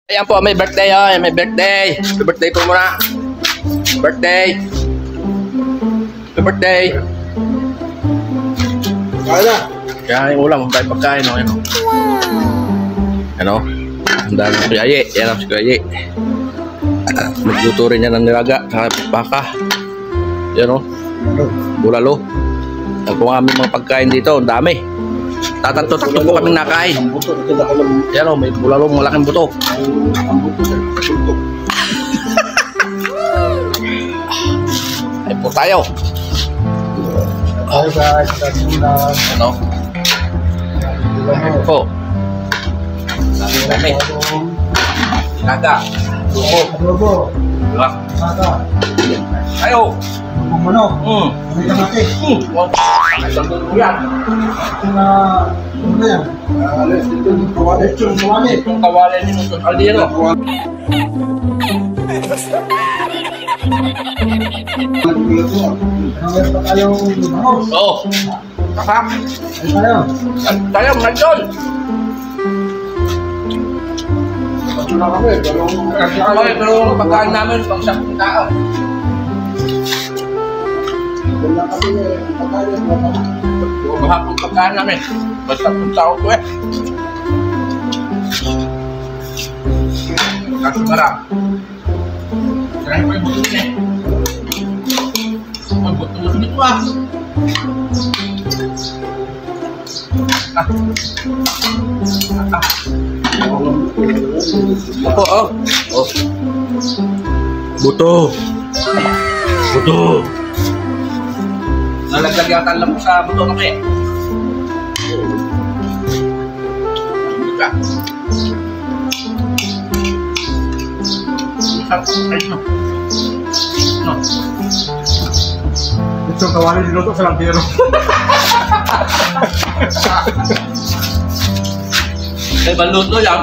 Ayan po, may birthday oh, may birthday. Happy birthday po muna. Birthday. Happy birthday. Kaya. Kaya yung ulam, tayo pagkain oh, ano. Ano? Ang dami si Kuya. Yan ang si Kuya. Nagluto rin niya ng nilaga, saka baka. Yan oh. Bulalo. Ang kung aming mga pagkain dito, ang dami. Tatanto-tanto po kaming nakain. Yan o, may bulalo, malaking buto. Ay po tayo. Ano? Ay po. Dami. Naga. Adobo. Diba? Tayo. Manok. May kamatis. Isang dulo yan. Ano yan? Itong kawali. Itong kawali ni Nusot Aldero. Meron pa tayong bangus. Oo. Kapak. Ay tayo. Tayo, nandun. Bato na kami. Pero pagkain namin, pang 10 tao. Wala kami pagkain. Mahapon pagkain namin. Basta 10 tao ko eh. Kaso marap. Sarang ko yung buto niya eh. Ang buto mo dito ah. Buto oh. Oh. Buto. Buto. Nalaglag yata lang mo sa buto na kayo. Buka. Ay no. No. Itong kawali niluto sa lampiro. Ay baluto yan.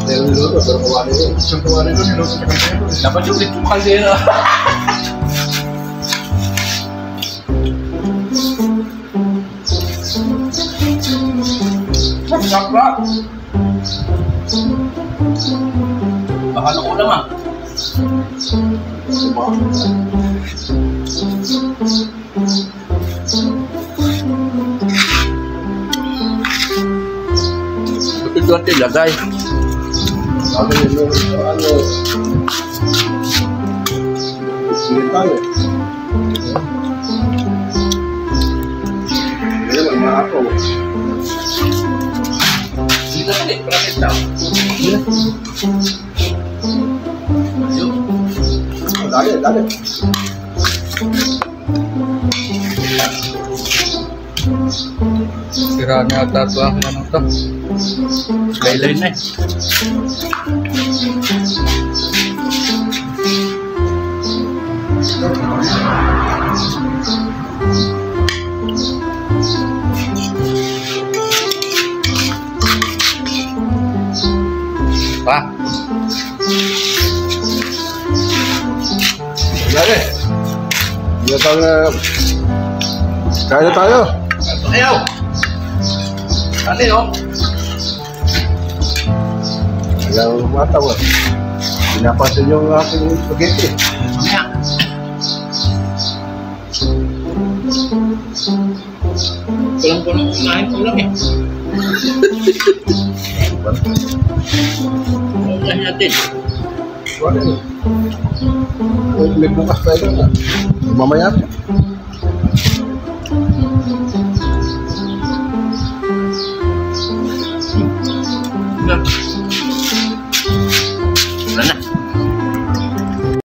Pero niluto, pero kawali yun. Itong kawali yun, niluto sa lampiro. Dapat yung ulit yung kaldero. Sarap. Bakal ko naman. Ito ang tilagay. Sabi nyo, ano? Sige tayo. Hindi naman, maako. Dito na din, prakit daw. Dali, dali. Sira niya ata ito ang ano ito. Skyline na eh. Pa. Dali. Hindi tayo kaya na tayo. Ito ayaw. Ano yun? Ayaw matawa. Pinapansin yung aking spaghetti. Mamaya. Kulang-kulang kumain ko lang eh. Kulang natin. Wala yun. May bukas tayo na. Mamaya. Wala na.